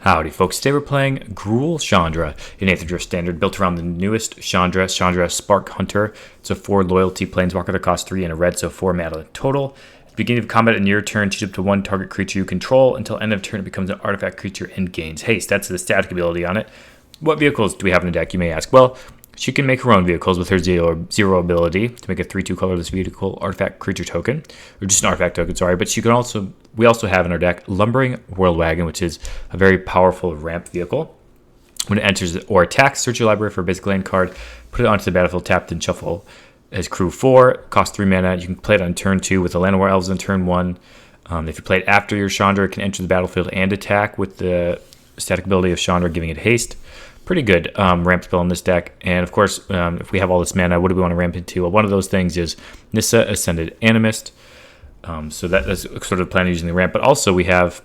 Howdy folks, today we're playing Gruul Chandra in Aetherdrift Standard, built around the newest Chandra Spark Hunter. It's a 4 loyalty planeswalker that costs 3 and a red, so 4 mana total. At the beginning of combat in your turn, choose up to 1 target creature you control. Until end of turn, it becomes an artifact creature and gains haste. That's the static ability on it. What vehicles do we have in the deck, you may ask? Well, she can make her own vehicles with her zero ability to make a 3/2 colorless vehicle artifact creature token, or just an artifact token, sorry. But she can also, we also have in our deck Lumbering Worldwagon, which is a very powerful ramp vehicle. When it enters or attacks, search your library for a basic land card, put it onto the battlefield tapped, and shuffle. As crew 4, costs 3 mana. You can play it on turn 2 with the Llanowar Elves on turn 1. If you play it after your Chandra, it can enter the battlefield and attack with the static ability of Chandra, giving it haste. Pretty good ramp spell in this deck. And of course, if we have all this mana, what do we want to ramp into? Well, one of those things is Nissa, Ascended Animist. So that's sort of the plan using the ramp. But also we have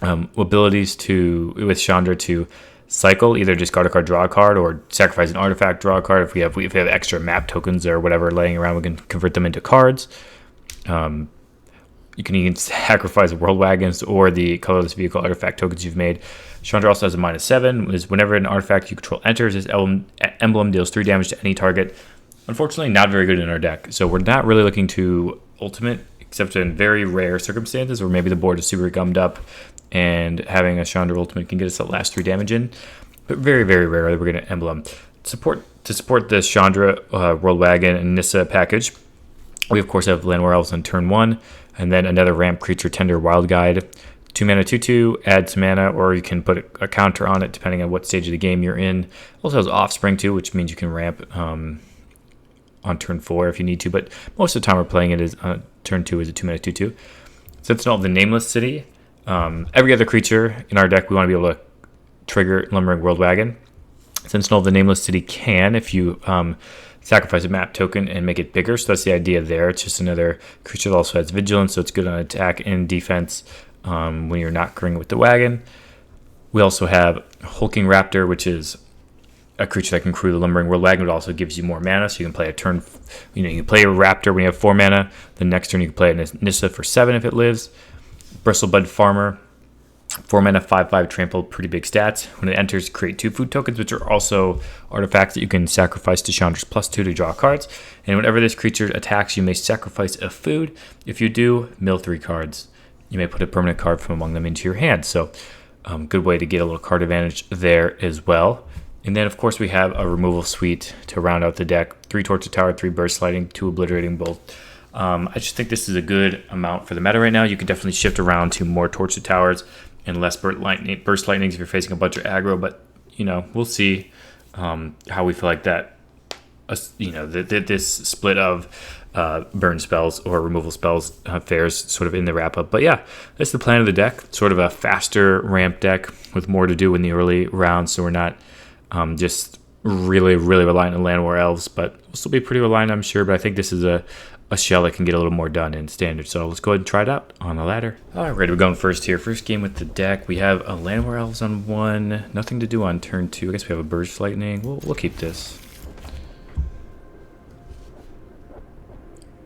abilities to, with Chandra, to cycle, either discard a card, draw a card, or sacrifice an artifact, draw a card. If we have extra map tokens or whatever laying around, we can convert them into cards. You can even sacrifice world wagons or the colorless vehicle artifact tokens you've made. Chandra also has a -7, is whenever an artifact you control enters, this emblem deals 3 damage to any target. Unfortunately, not very good in our deck. So we're not really looking to ultimate, except in very rare circumstances where maybe the board is super gummed up and having a Chandra ultimate can get us that last 3 damage in. But very, very rarely we're going to emblem. To support this Chandra Worldwagon and Nissa package, we of course have Llanowar Elves on turn 1, and then another ramp creature, Tender Wildguide. 2 mana, 2/2, add some mana, or you can put a counter on it depending on what stage of the game you're in. Also has Offspring too, which means you can ramp on turn 4 if you need to, but most of the time we're playing it as turn 2 is a 2 mana, 2/2. Sentinel of the Nameless City. Every other creature in our deck, we want to be able to trigger Lumbering Worldwagon. Sentinel of the Nameless City can if you sacrifice a map token and make it bigger, so that's the idea there. It's just another creature that also has vigilance, so it's good on attack and defense when you're not curring with the wagon. We also have Hulking Raptor, which is a creature that can crew the Lumbering Worldwagon, but also gives you more mana, so you can play a turn, you can play a Raptor when you have 4 mana, the next turn you can play a Nissa for 7 if it lives. Bristlebud Farmer, 4 mana, 5/5 trample, pretty big stats. When it enters, create 2 food tokens, which are also artifacts that you can sacrifice to Chandra's +2 to draw cards. And whenever this creature attacks, you may sacrifice a food. If you do, mill 3 cards. You may put a permanent card from among them into your hand. So good way to get a little card advantage there as well. And then, of course, we have a removal suite to round out the deck. 3 Torch Tower, 3 Burst Lightning, 2 Obliterating Bolt. I just think this is a good amount for the meta right now. You can definitely shift around to more Torch Towers and less burst lightnings if you're facing a bunch of aggro, but we'll see how we feel like that. This split of burn spells or removal spells fares sort of in the wrap up. But yeah, that's the plan of the deck. Sort of a faster ramp deck with more to do in the early rounds, so we're not just really reliant on Llanowar Elves, but we'll still be pretty reliant, I'm sure. But I think this is a shell that can get a little more done in standard. So let's go ahead and try it out on the ladder. All right, we're going first here. First game with the deck. We have a Llanowar Elves on 1. Nothing to do on turn 2. I guess we have a Burst Lightning. We'll keep this.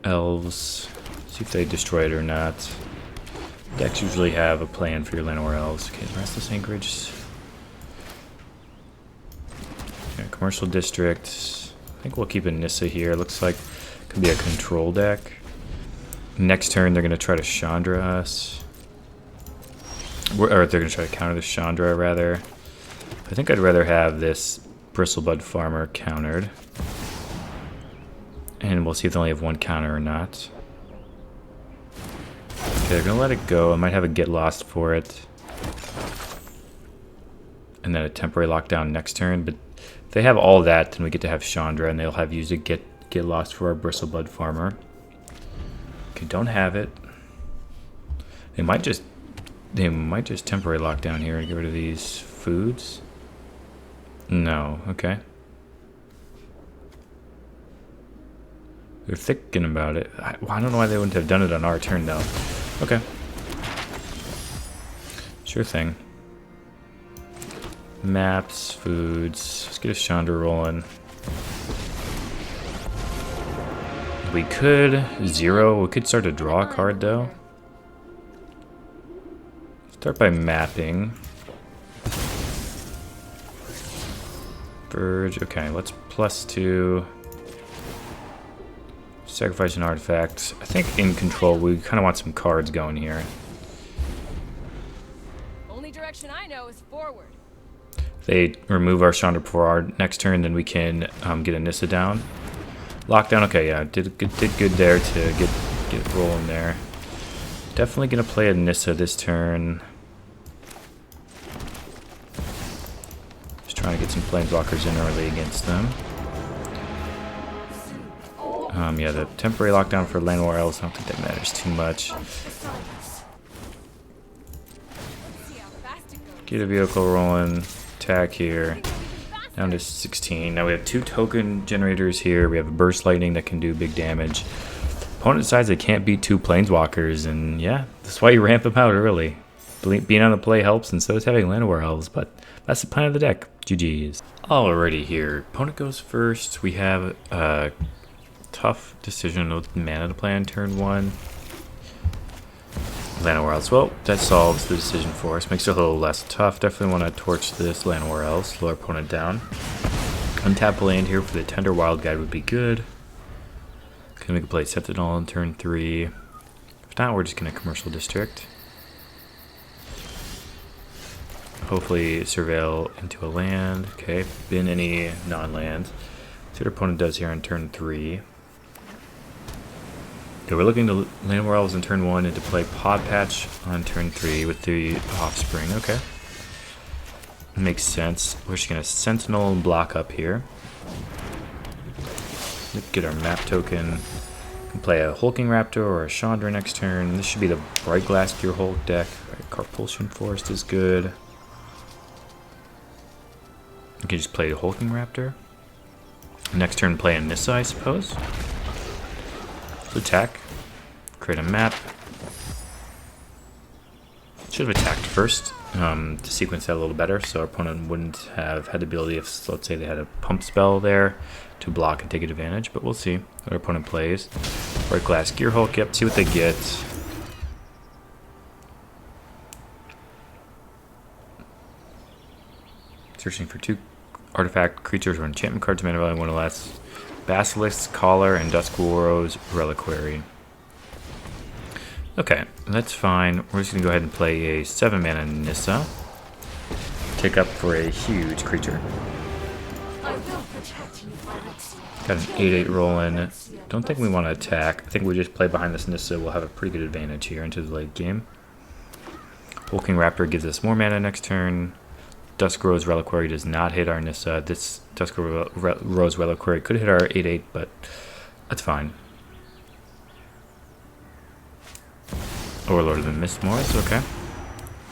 Elves. See if they destroy it or not. Decks usually have a plan for your Llanowar Elves. Okay, Restless Anchorage. Yeah, Commercial District. I think we'll keep a Nissa here. Looks like could be a control deck. Next turn, they're going to try to Chandra us. Or they're going to try to counter the Chandra, rather. I think I'd rather have this Bristlebud Farmer countered. And we'll see if they only have 1 counter or not. Okay, they're going to let it go. I might have a Get Lost for it. And then a temporary lockdown next turn. But if they have all that, then we get to have Chandra, and they'll have used a Get Lost for our Bristlebud Farmer. Okay, don't have it. They might just temporary lock down here and get rid of these foods. No, okay. They're thinking about it. I don't know why they wouldn't have done it on our turn though. Okay. Sure thing. Maps, foods. Let's get a Chandra rolling. We could start to draw a card though. Start by mapping. Verge. Okay, let's +2. Sacrifice an artifact. I think in control we kind of want some cards going here. Only direction I know is forward. If they remove our Chandra before our next turn, then we can get a Nissa down. Lockdown. Okay, yeah, did good there to get rolling there. Definitely gonna play a Nissa this turn. Just trying to get some planeswalkers in early against them. Yeah, the temporary lockdown for Llanowar Elves, I don't think that matters too much. Get a vehicle rolling, attack here, down to 16. Now we have 2 token generators here. We have a burst lightning that can do big damage. Opponent decides they can't beat 2 planeswalkers, and yeah, that's why you ramp them out early. Being on the play helps, and so does having Llanowar Elves, but that's the plan of the deck. GG's. Alrighty here, opponent goes first. We have a tough decision with mana to play on turn 1. Llanowar Elves. Well, that solves the decision for us. Makes it a little less tough. Definitely want to torch this Llanowar Elves. Slow our opponent down. Untap land here for the Tender Wildguide would be good. Can we play Sentinel on turn 3. If not, we're just going to Commercial District. Hopefully surveil into a land. Okay, bin any non-land. See what our opponent does here on turn 3. Okay, we're looking to Llanowar Elves on turn 1 and to play Pod Patch on turn 3 with the Offspring. Okay. Makes sense. We're just going to Sentinel and block up here. Get our map token. We can play a Hulking Raptor or a Chandra next turn. This should be the Bright Glass Gear Hulk deck. Right, Karplusan Forest is good. We can just play a Hulking Raptor. Next turn play a Nissa, I suppose. Attack, create a map. Should have attacked first to sequence that a little better, so our opponent wouldn't have had the ability if, let's say, they had a pump spell there to block and take advantage. But we'll see what our opponent plays. Bright Glass Gear Hulk, yep. See what they get. Searching for 2 artifact creatures or enchantment cards, mana value 1 or less. Basilisk, Collar, and Duskwallow's Reliquary. Okay, that's fine. We're just going to go ahead and play a 7-mana Nissa. Take up for a huge creature. Got an 8-8 rolling. Don't think we want to attack. I think we just play behind this Nissa. We'll have a pretty good advantage here into the late game. Hulking Raptor gives us more mana next turn. Duskwallow's Reliquary does not hit our Nissa. This Duskwallow's Reliquary could hit our 8-8, but that's fine. Overlord of the Mistmoors, okay.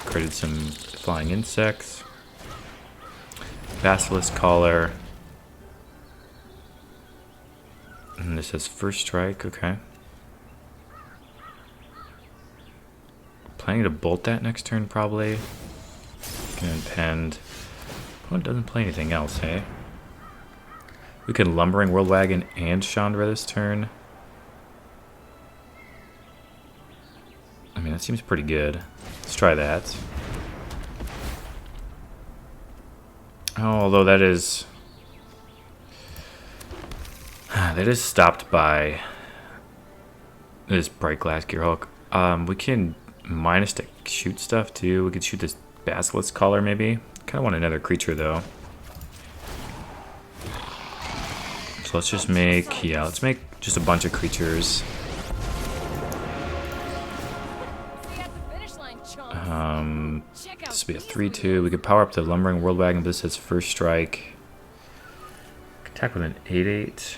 Created some flying insects. Basilisk Collar. And this has first strike, okay. Planning to bolt that next turn, probably. Gonna impend. Opponent doesn't play anything else, hey? We could Lumbering Worldwagon and Chandra this turn. I mean, that seems pretty good. Let's try that. Oh, although that is stopped by this Bright Glass Gear Hulk. We can minus to shoot stuff too. We could shoot this Basilisk Collar maybe. Kind of want another creature though. So let's just make, yeah, let's make just a bunch of creatures. This would be a 3-2. We could power up the Lumbering Worldwagon, but this has first strike. Attack with an 8-8.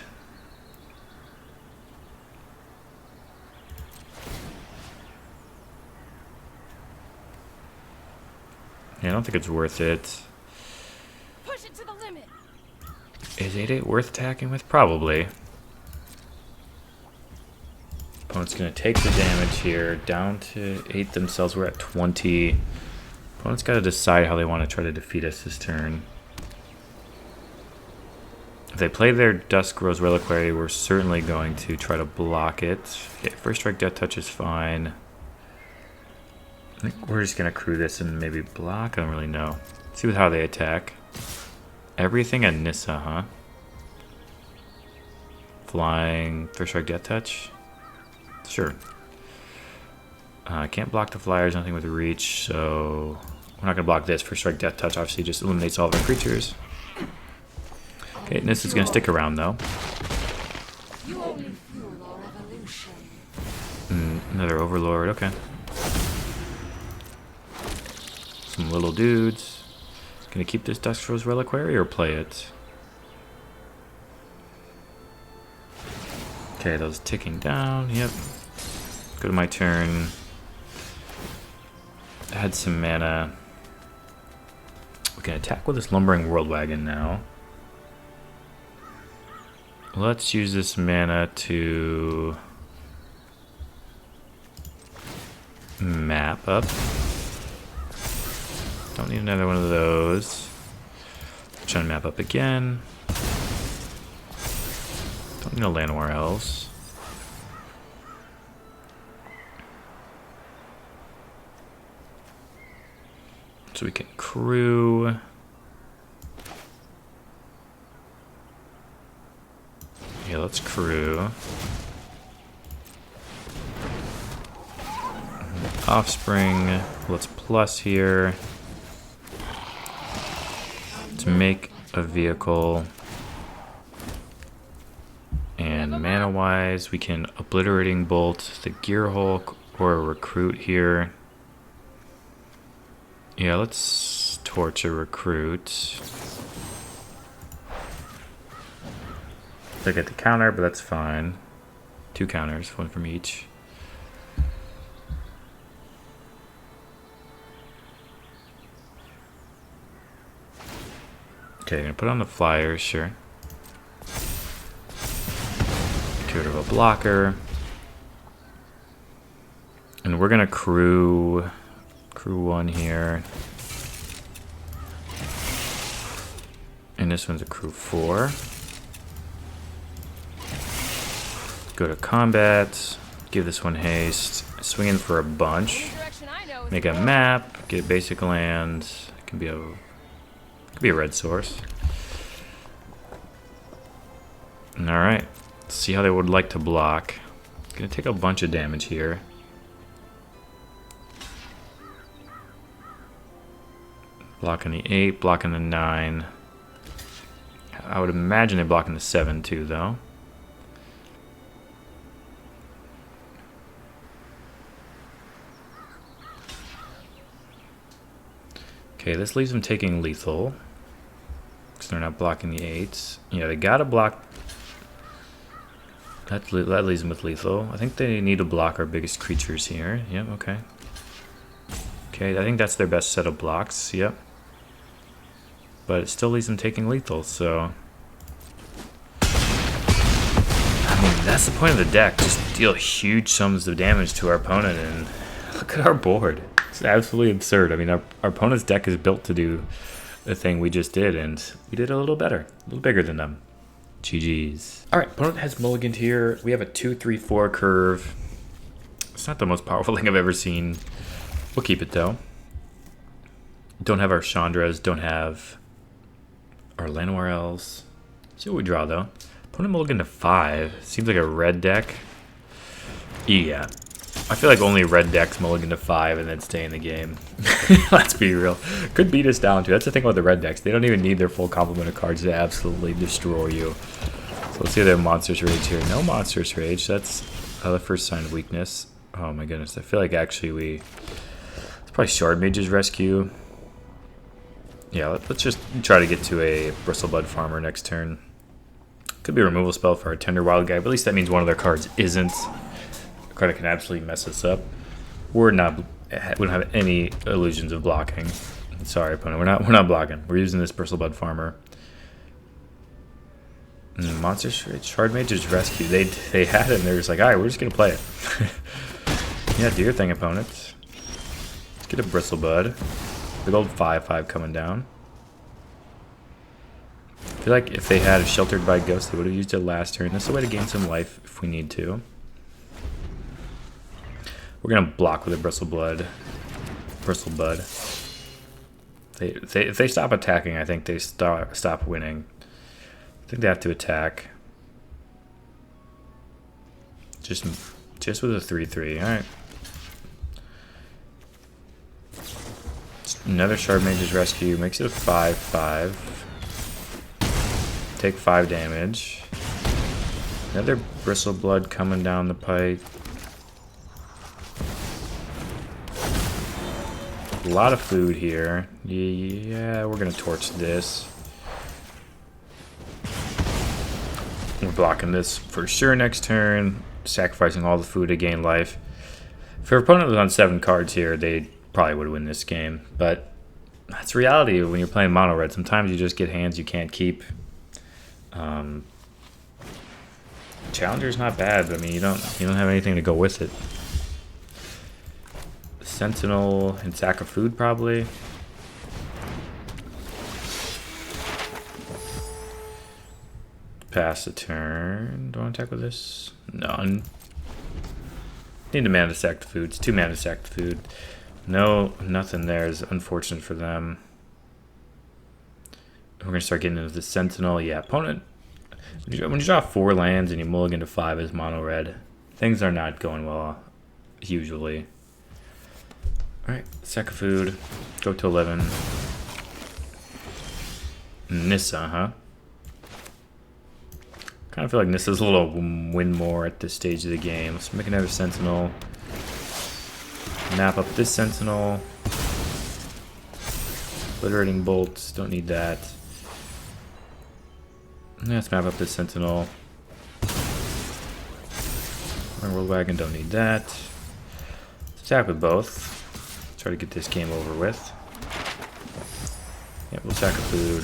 Yeah, I don't think it's worth it. Push it to the limit. Is 8-8 worth attacking with? Probably. Opponent's going to take the damage here. Down to 8 themselves. We're at 20. Opponent's got to decide how they want to try to defeat us this turn. If they play their Duskwallow's Reliquary, we're certainly going to try to block it. Okay, first strike Death Touch is fine. I think we're just going to crew this and maybe block. I don't really know. See how they attack. Everything at Nissa, huh? Flying, First Strike, Death Touch? Sure. I can't block the flyers, nothing with reach, so we're not going to block this. First Strike, Death Touch obviously just eliminates all of our creatures. Okay, Nissa's going to stick around though. You only fuel our evolution. Another Overlord, okay. Some little dudes. Gonna keep this Duskfrose Reliquary or play it? Okay, those ticking down, yep. Go to my turn. I had some mana. We can attack with this Lumbering Worldwagon now. Let's use this mana to map up. Don't need another one of those. Trying to map up again. Don't need a Llanowar Elves. So we can crew. Yeah, let's crew. Offspring. Let's plus here. To make a vehicle. And mana wise, we can Obliterating Bolt the Gear Hulk or a Recruit here. Yeah, let's torch a Recruit. I get the counter, but that's fine. 2 counters, 1 from each. Okay, gonna put on the flyers, sure. Get rid of a blocker. And we're gonna crew 1 here. And this one's a crew 4. Go to combat, give this one haste, swing in for a bunch, make a map, get basic land. It can be a red source. Alright, let's see how they would like to block. Gonna take a bunch of damage here. Blocking the 8, blocking the 9. I would imagine they're blocking the 7 too, though. Okay, this leaves them taking lethal. Because they're not blocking the 8s. Yeah, they gotta block. That leaves them with lethal. I think they need to block our biggest creatures here. Yep, okay. Okay, I think that's their best set of blocks. Yep. But it still leaves them taking lethal, so. I mean, that's the point of the deck. Just deal huge sums of damage to our opponent, and look at our board. It's absolutely absurd. I mean, our opponent's deck is built to do the thing we just did, and we did a little better, a little bigger than them. GG's. All right, opponent has mulliganed here. We have a 2-3-4 curve. It's not the most powerful thing I've ever seen. We'll keep it though. Don't have our Chandras, don't have our Llanowar Elves. See what we draw though. Opponent mulligan to 5. Seems like a red deck. Yeah. I feel like only red decks mulligan to 5 and then stay in the game. Let's be real. Could beat us down too. That's the thing about the red decks. They don't even need their full complement of cards to absolutely destroy you. So let's see if they have Monstrous Rage here. No Monstrous Rage. That's the first sign of weakness. Oh my goodness. I feel like actually it's probably Shard Mage's Rescue. Yeah, let's just try to get to a Bristlebud Farmer next turn. Could be a removal spell for our Tender Wildguide, but at least that means one of their cards isn't. A card that can absolutely mess us up. We don't have any illusions of blocking. Sorry, opponent, we're not blocking. We're using this Bristlebud Farmer. Monster Shard Mage's Rescue. They had it and they're just like, alright, we're just gonna play it. Yeah, do your thing, opponent. Let's get a Bristlebud. Big old 5/5 coming down. I feel like if they had a Sheltered by Ghost, they would have used it last turn. This is a way to gain some life if we need to. We're gonna block with a Bristlebud. If they stop attacking, I think they stop winning. I think they have to attack. Just with a 3/3. All right. Another Shard Mage's Rescue makes it a 5/5. Take 5 damage. Another Bristlebud coming down the pipe. A lot of food here. Yeah, we're gonna torch this. We're blocking this for sure next turn. Sacrificing all the food to gain life. If our opponent was on 7 cards here, they probably would win this game. But that's reality when you're playing mono red. Sometimes you just get hands you can't keep. Challenger's not bad, but I mean you don't have anything to go with it. Sentinel and sack of food probably. Pass the turn. Do I want to attack with this? None. Need to mana to sack the food. It's 2 mana to sack the food. No, nothing there is unfortunate for them. We're going to start getting into the Sentinel. Yeah, opponent. When you draw 4 lands and you mulligan to 5 as mono red, things are not going well, usually. Alright, sack of food. Go to 11. Nissa, huh? Kind of feel like Nissa's a little win more at this stage of the game. Let's make another Sentinel. Map up this Sentinel. Obliterating Bolt, don't need that. Let's map up this Sentinel. Worldwagon, don't need that. Let's attack with both. Try to get this game over with. Yep, we'll sack a food.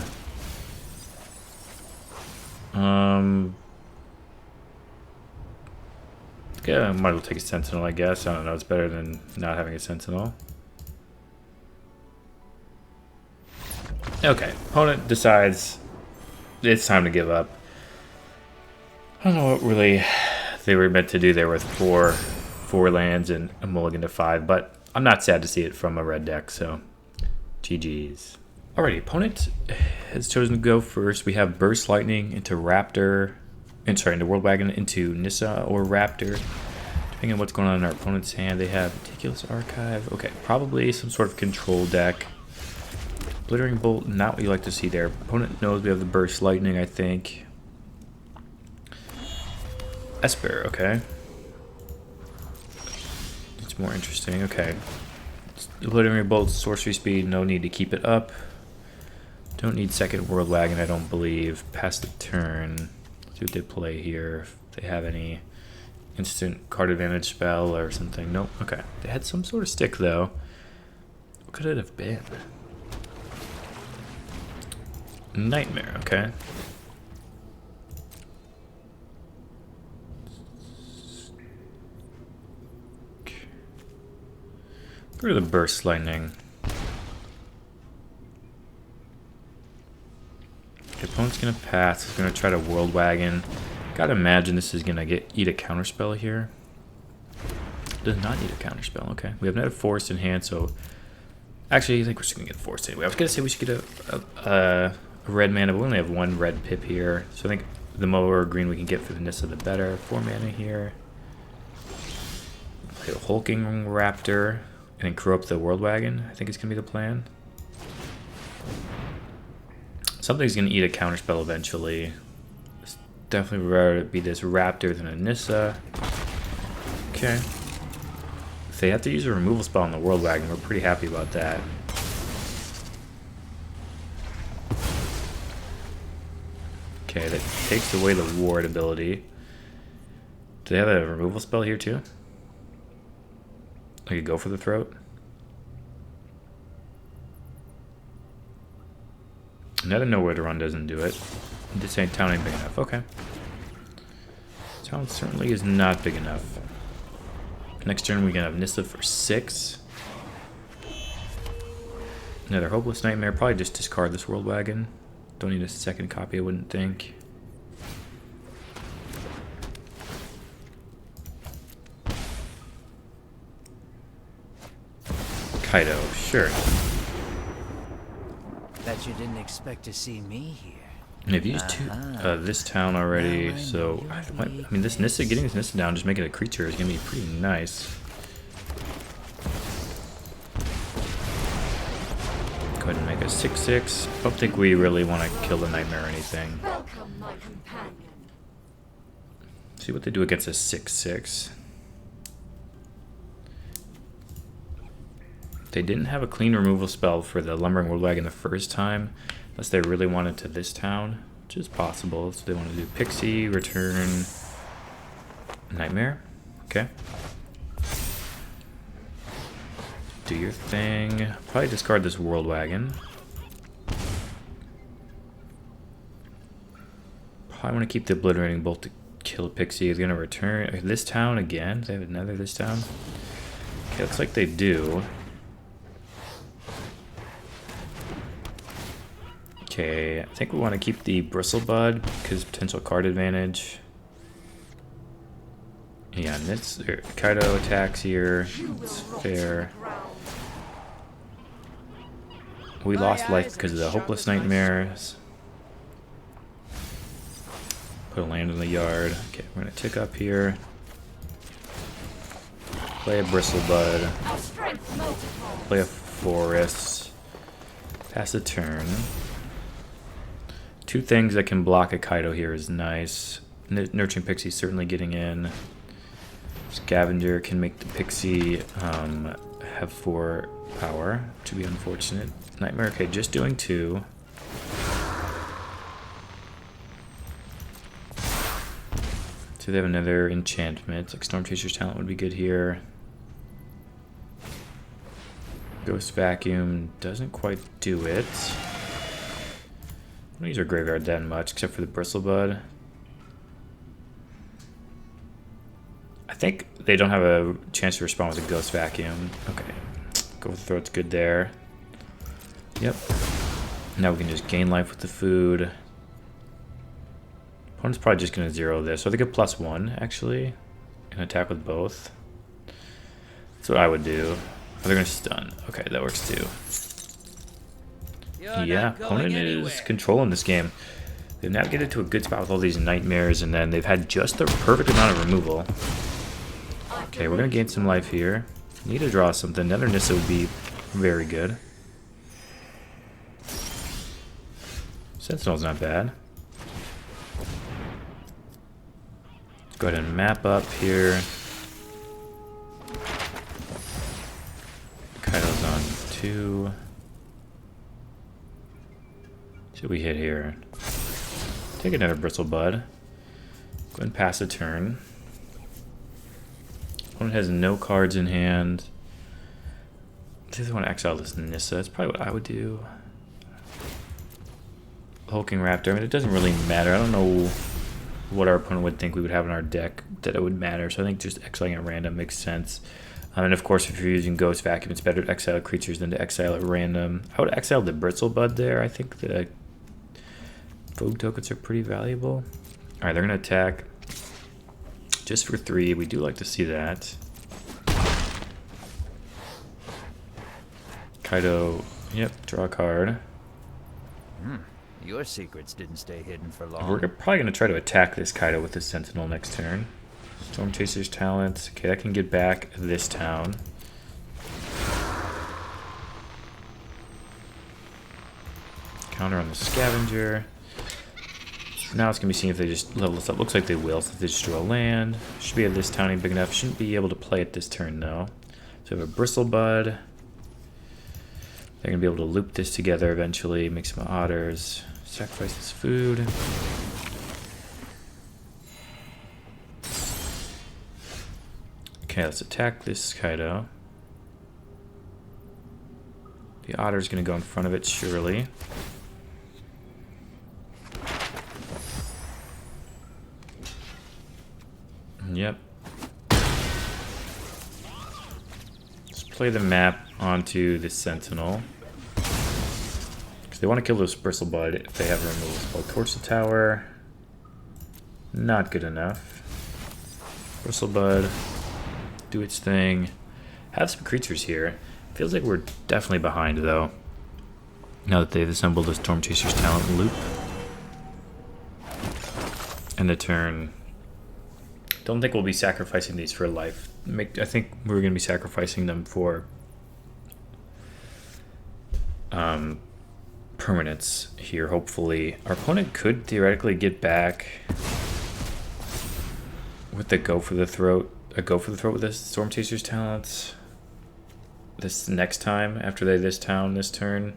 Yeah, I might as well take a Sentinel, I guess. I don't know, it's better than not having a Sentinel. Okay, opponent decides it's time to give up. I don't know what really they were meant to do there with four lands and a mulligan to 5, but I'm not sad to see it from a red deck, so GG's. Alrighty, opponent has chosen to go first. We have Burst Lightning into Raptor, into Worldwagon, into Nissa or Raptor. Depending on what's going on in our opponent's hand, they have Meticulous Archive. Okay, probably some sort of control deck. Obliterating Bolt, not what you like to see there. Opponent knows we have the Burst Lightning, I think. Esper, okay. It's more interesting, okay. Obliterating Bolt, sorcery speed, no need to keep it up. Don't need second Worldwagon, I don't believe. Pass the turn. Let's see what they play here. If they have any instant card advantage spell or something. Nope, okay. They had some sort of stick though. What could it have been? Nightmare, okay. Go to the Burst Lightning. The opponent's gonna pass. He's gonna try to Worldwagon. Gotta imagine this is gonna eat a counterspell here. Does not need a counterspell. Okay, we have another Forest in hand, so actually I think we're just gonna get Forest anyway. I was gonna say we should get a red mana, but we only have 1 red pip here, so I think the more green we can get for the Nissa, the better. 4 mana here. Play a Hulking Raptor and then crew up the Worldwagon. I think it's gonna be the plan. Something's gonna eat a counterspell eventually. It's definitely rather be this Raptor than a Nissa. Okay. If they have to use a removal spell on the Worldwagon, we're pretty happy about that. Okay, that takes away the ward ability. Do they have a removal spell here too? I could go for the throat. Another nowhere to run doesn't do it. This ain't town ain't big enough. Okay. Town certainly is not big enough. Next turn we can have Nissa for 6. Another Hopeless Nightmare. Probably just discard this Worldwagon. Don't need a second copy, I wouldn't think. Kaido, sure. Bet you didn't expect to see me here. And they've used this town already, Now I so know I mean, this Nissa, getting this Nissa down, just making it a creature is gonna be pretty nice. Go ahead and make a 6/6. Don't think we really want to kill the Nightmare or anything. Welcome, my companion. See what they do against a 6/6. They didn't have a clean removal spell for the Lumbering Worldwagon the first time, unless they really wanted to this town, which is possible. So they want to do Pixie, return, Nightmare. Okay. Do your thing. Probably discard this Worldwagon. Probably want to keep the Obliterating Bolt to kill Pixie. Is going to return this town again. Do they have another this town? Okay, looks like they do. Okay, I think we want to keep the Bristlebud because potential card advantage. Yeah, and it's Kaido attacks here. It's fair. We lost life because of the Hopeless Nightmares. Put a land in the yard. Okay, we're gonna tick up here. Play a Bristlebud. Play a Forest. Pass a turn. Two things that can block a Kaido here is nice. Nurturing Pixie certainly getting in. Scavenger can make the Pixie have 4 power, to be unfortunate. Nightmare, okay, just doing 2. So they have another enchantment. Like Storm Chaser's Talent would be good here. Ghost Vacuum doesn't quite do it. I don't use our graveyard that much, except for the Bristlebud. I think they don't have a chance to respond with a Ghost Vacuum. Okay. Go with Throat's good there. Yep. Now we can just gain life with the food. Opponent's probably just going to 0 this. So they get +1, actually. And attack with both. That's what I would do. Oh, they're going to stun. Okay, that works too. Yeah, opponent is controlling this game. They've navigated to a good spot with all these Nightmares, and then they've had just the perfect amount of removal. Okay, we're going to gain some life here. Need to draw something. Another Nissa would be very good. Sentinel's not bad. Let's go ahead and map up here. Kaido's on 2. Should we hit here? Take another Bristlebud. Go ahead and pass a turn. Opponent has no cards in hand. I think they want to exile this Nissa. That's probably what I would do. Hulking Raptor. I mean, it doesn't really matter. I don't know what our opponent would think we would have in our deck that it would matter. So I think just exiling at random makes sense. And of course, if you're using Ghost Vacuum, it's better to exile creatures than to exile at random. I would exile the Bristlebud there. I think the Vogue tokens are pretty valuable. Alright, they're going to attack just for 3. We do like to see that. Kaido, yep, draw a card. Your secrets didn't stay hidden for long. We're probably going to try to attack this Kaido with the Sentinel next turn. Storm Chaser's Talent. Okay, I can get back this town. Counter on the Scavenger. Now it's going to be seeing if they just level this up. Looks like they will, since they just drew a land. Should be at this town big enough. Shouldn't be able to play it this turn, though. So we have a Bristlebud. They're going to be able to loop this together eventually. Make some otters. Sacrifice this food. Okay, let's attack this Kaido. The otter's going to go in front of it, surely. Yep. Let's play the map onto the Sentinel. Because they want to kill this Bristlebud if they have a removal spell. Torch the tower. Not good enough. Bristlebud. Do its thing. Have some creatures here. Feels like we're definitely behind, though. Now that they've assembled a Storm Chaser's talent loop. And the turn. Don't think we'll be sacrificing these for life. I think we're going to be sacrificing them for permanence here, hopefully. Our opponent could theoretically get back with the go for the throat. A go for the throat with this Storm Chaser's talents. This next time, after they this town this turn.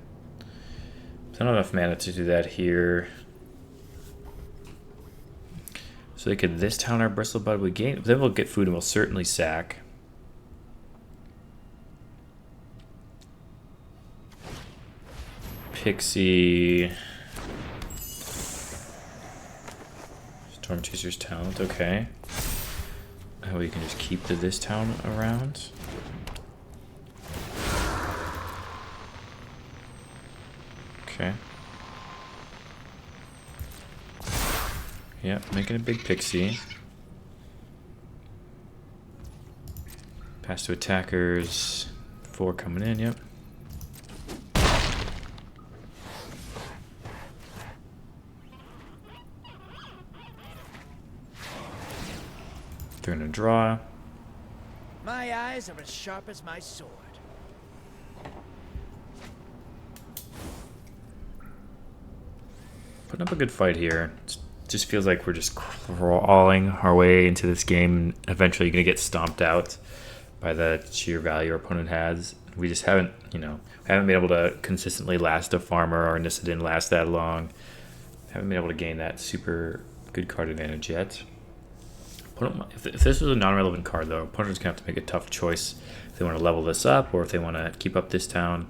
There's not enough mana to do that here. So they could this town our Bristlebud would gain. Then we'll get food and we'll certainly sack. Pixie. Storm Chaser's talent, okay. Oh, we can just keep this town around. Okay. Yep, making a big pixie. Pass to attackers. 4 coming in, yep. Turn and draw. My eyes are as sharp as my sword. Putting up a good fight here. It just feels like we're just crawling our way into this game and eventually going to get stomped out by the sheer value our opponent has. We just haven't, we haven't been able to consistently last a farmer. Our Nissa didn't last that long. Haven't been able to gain that super good card advantage yet. If this was a non-relevant card, though, our opponent's going to have to make a tough choice if they want to level this up or if they want to keep up this town.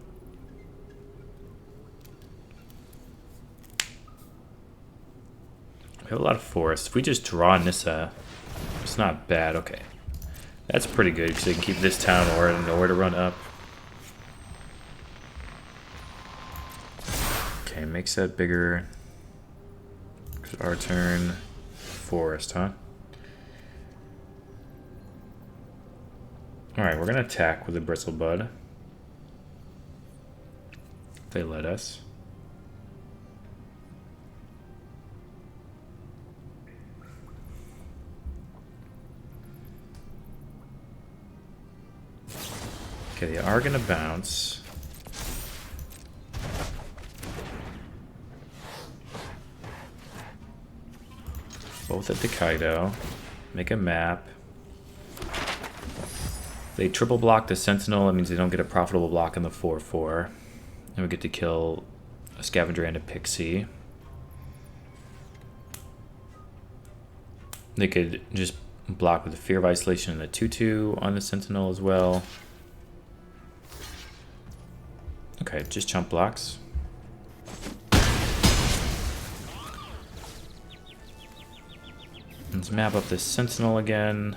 We have a lot of forest. If we just draw Nissa, it's not bad. Okay. That's pretty good because they can keep this town or nowhere to run up. Okay, makes that bigger. Our turn. Forest, huh? Alright, we're going to attack with the Bristlebud. If they let us. Okay, they are going to bounce. Both at the Kaido. Make a map. They triple block the Sentinel. That means they don't get a profitable block in the 4-4. And we get to kill a Scavenger and a Pixie. They could just block with the Fear of Isolation and the 2-2 on the Sentinel as well. Okay, just chump blocks. Let's map up this Sentinel again.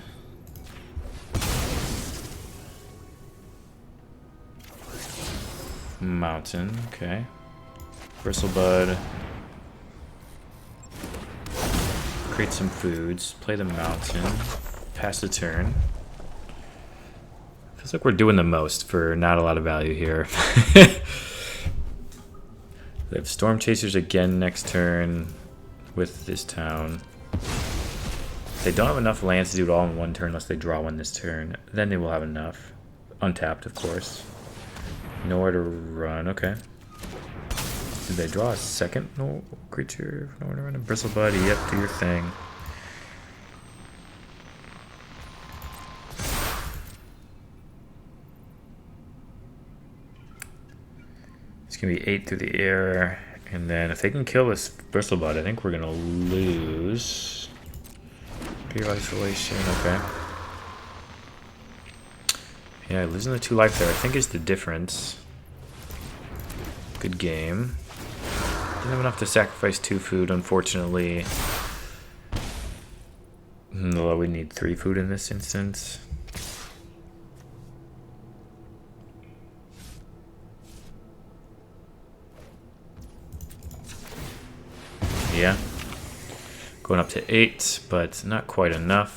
Mountain, okay. Bristlebud. Create some foods. Play the mountain. Pass the turn. Feels like we're doing the most for not a lot of value here. They have Storm Chasers again next turn with this town. They don't have enough lands to do it all in one turn unless they draw one this turn. Then they will have enough. Untapped, of course. Nowhere to run, okay. Did they draw a second creature? Nowhere to run? A Bristlebud, yep, do your thing. It's going to be 8 through the air. And then if they can kill this Bristlebud, I think we're going to lose. Fear of Isolation, okay. Yeah, losing the 2 life there, I think, is the difference. Good game. Didn't have enough to sacrifice 2 food, unfortunately. Although we need 3 food in this instance. Yeah. Going up to 8, but not quite enough.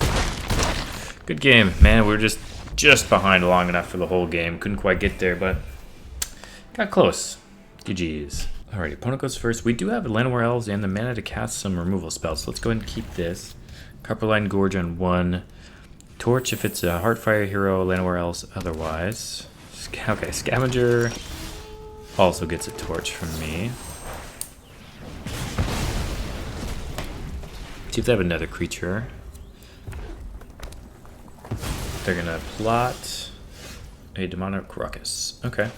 Good game. Man, we were just behind long enough for the whole game. Couldn't quite get there, but got close. GG's. Alrighty, opponent goes first. We do have Llanowar Elves and the mana to cast some removal spells, so let's go ahead and keep this. Copperline Gorge on 1. Torch if it's a Heartfire hero, Llanowar Elves otherwise. Okay, Scavenger also gets a torch from me. See if they have another creature. They're gonna plot a Demonic Ruckus. Okay.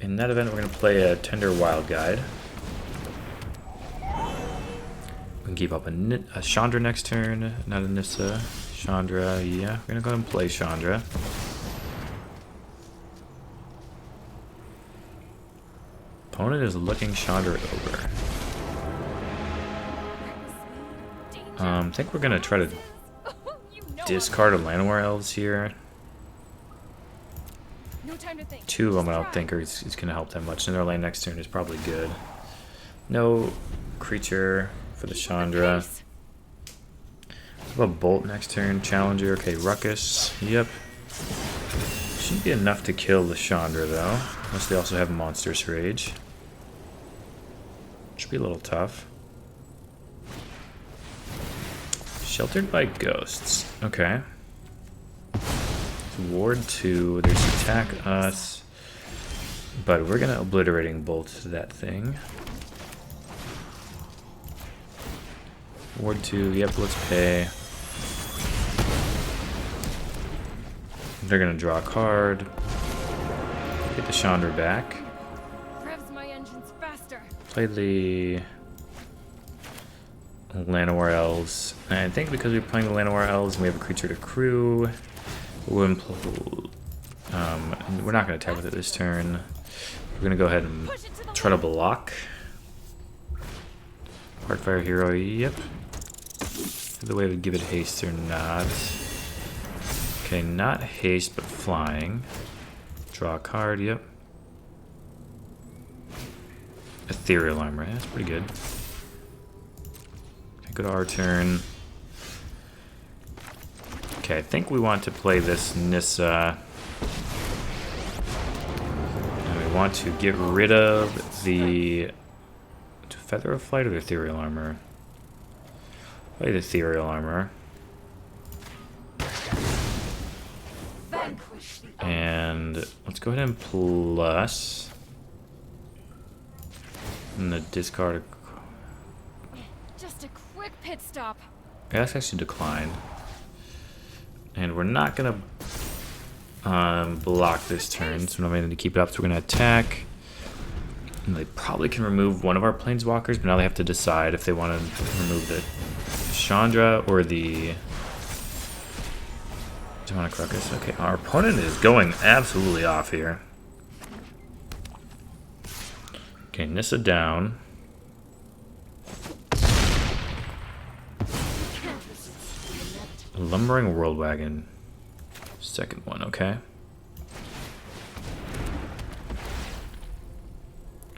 In that event, we're gonna play a Tender Wildguide. We can keep up a Chandra next turn, not a Nissa. Chandra, yeah, we're gonna go ahead and play Chandra. Opponent is looking Chandra over. I think we're gonna try to discard a Llanowar Elves here. Two of them I don't think is going to help that much. And their lane next turn is probably good. No creature for the Chandra. What about Bolt next turn? Challenger. Okay, Ruckus. Yep. Shouldn't be enough to kill the Chandra though. Unless they also have Monstrous Rage. Should be a little tough. Sheltered by Ghosts. Okay. Ward 2, there's attack us, but we're gonna Obliterating Bolt that thing. Ward 2, yep, let's pay. They're gonna draw a card. Get the Chandra back. Revs my engines faster. Play the Llanowar Elves. And I think because we're playing the Llanowar Elves and we have a creature to crew, we're not going to attack with it this turn. We're going to go ahead and try to block. Heartfire hero, yep. The way we give it haste or not. Okay, not haste, but flying. Draw a card, yep. Ethereal armor, yeah, that's pretty good. Okay, go to our turn. Okay, I think we want to play this Nissa. And we want to get rid of the Feather of Flight or the Ethereal Armor. Play the Ethereal Armor. And let's go ahead and plus. And the discard. Just a quick pit stop. Yeah, that's actually decline. And we're not gonna block this turn, so we're not going to keep it up. So we're gonna attack. And they probably can remove one of our planeswalkers, but now they have to decide if they want to remove the Chandra or the Demonic Ruckus. Okay, our opponent is going absolutely off here. Okay, Nissa down. Lumbering Worldwagon. Second one, okay.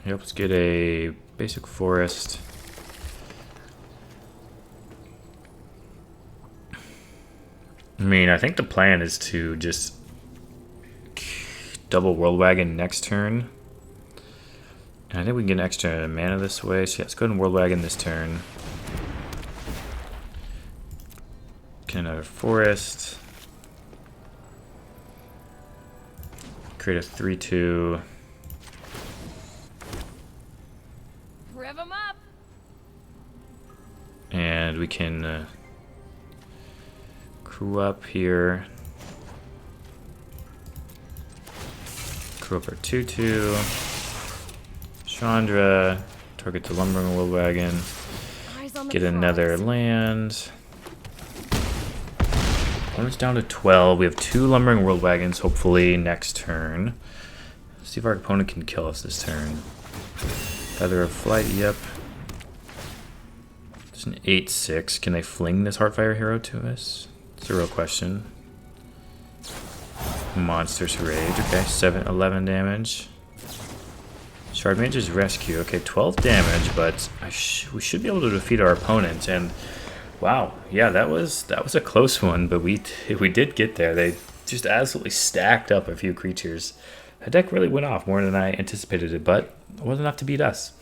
Yep, let's get a basic forest. I mean, I think the plan is to just double Worldwagon next turn. And I think we can get an extra mana this way. So yeah, let's go ahead and Worldwagon this turn. Get another forest. Create a 3/2. Rev 'em up. And we can crew up here. Crew up our 2/2. Chandra. Target the Lumbering Worldwagon. Get another land. Opponent's down to 12. We have 2 Lumbering Worldwagons, hopefully, next turn. Let's see if our opponent can kill us this turn. Feather of Flight, yep. It's an 8/6. Can they fling this Heartfire hero to us? It's a real question. Monstrous Rage, okay. 11 damage. Shard Mage's Rescue, okay. 12 damage, but we should be able to defeat our opponent. And wow, yeah, that was a close one, but we did get there. They just absolutely stacked up a few creatures. That deck really went off more than I anticipated it, but it wasn't enough to beat us.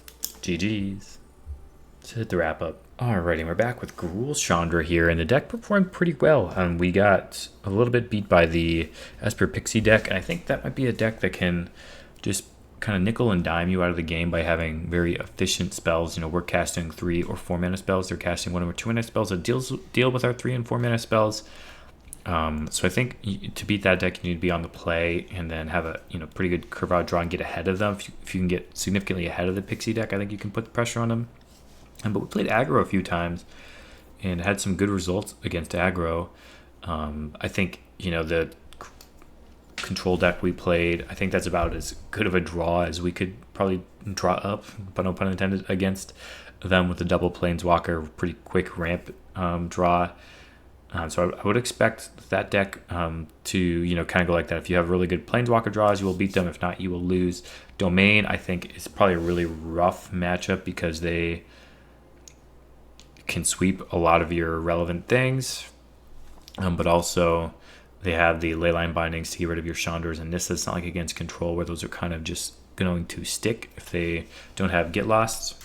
GG's. Let's hit the wrap up. Alrighty, we're back with Gruul Chandra here, and the deck performed pretty well. We got a little bit beat by the Esper Pixie deck, and I think that might be a deck that can just kind of nickel and dime you out of the game by having very efficient spells. You know, we're casting 3 or 4 mana spells. They're casting 1 or 2 mana spells that deal with our 3 and 4 mana spells. So I think to beat that deck, you need to be on the play and then have a pretty good curve out draw and get ahead of them. If you can get significantly ahead of the Pixie deck, I think you can put the pressure on them. But we played Aggro a few times and had some good results against Aggro. I think the control deck we played, I think that's about as good of a draw as we could probably draw up, but no pun intended, against them with the double Planeswalker, pretty quick ramp draw. So I would expect that deck to kind of go like that. If you have really good Planeswalker draws, you will beat them. If not, you will lose. Domain, I think, is probably a really rough matchup because they can sweep a lot of your relevant things, but also they have the Leyline Bindings to get rid of your Chandras and Nissa. It's not like against control where those are kind of just going to stick if they don't have Get Lost.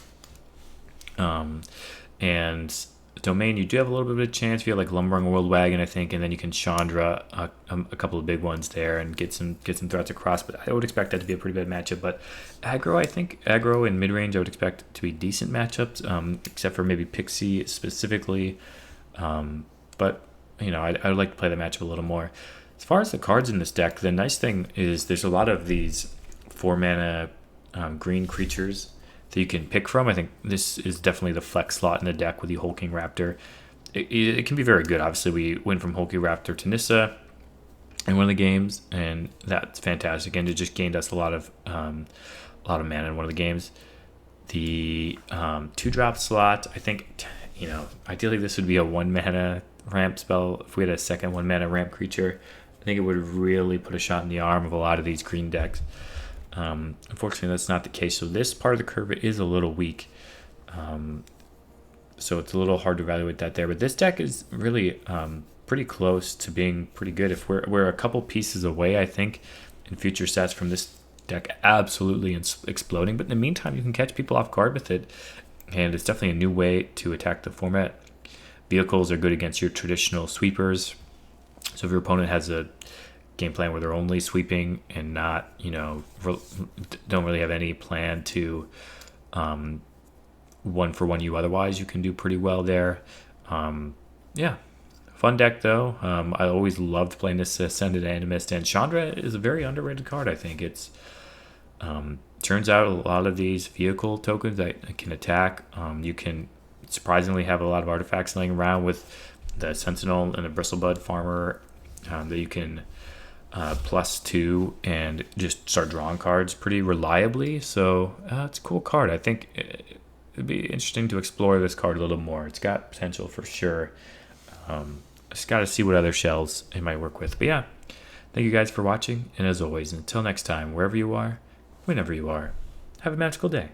And Domain, you do have a little bit of a chance if you have like Lumbering Worldwagon, I think, and then you can Chandra a couple of big ones there and get some threats across. But I would expect that to be a pretty bad matchup. But Aggro, I think Aggro in mid range, I would expect to be decent matchups, except for maybe Pixie specifically. But I would like to play the matchup a little more. As far as the cards in this deck, the nice thing is there's a lot of these 4 mana green creatures that you can pick from. I think this is definitely the flex slot in the deck with the Hulking Raptor. It can be very good. Obviously, we went from Hulking Raptor to Nissa in one of the games, and that's fantastic. And it just gained us a lot of mana in one of the games. The 2-drop slot, I think, ideally this would be a 1 mana ramp spell. If we had a second 1 mana ramp creature, I think it would really put a shot in the arm of a lot of these green decks. Unfortunately, that's not the case. So this part of the curve is a little weak. So it's a little hard to evaluate that there. But this deck is really pretty close to being pretty good. If we're a couple pieces away, I think, in future sets from this deck absolutely exploding. But in the meantime, you can catch people off guard with it. And it's definitely a new way to attack the format. Vehicles are good against your traditional sweepers. So if your opponent has a game plan where they're only sweeping and not, don't really have any plan to one for one you otherwise, you can do pretty well there. Fun deck though. I always loved playing this Ascended Animist, and Chandra is a very underrated card. I think it's turns out a lot of these vehicle tokens that can attack. You can surprisingly have a lot of artifacts laying around with the Sentinel and the Bristlebud Farmer that you can +2 and just start drawing cards pretty reliably. So it's a cool card. I think it'd be interesting to explore this card a little more. It's got potential for sure. Just got to see what other shells it might work with. But yeah, thank you guys for watching. And as always, until next time, wherever you are, whenever you are, have a magical day.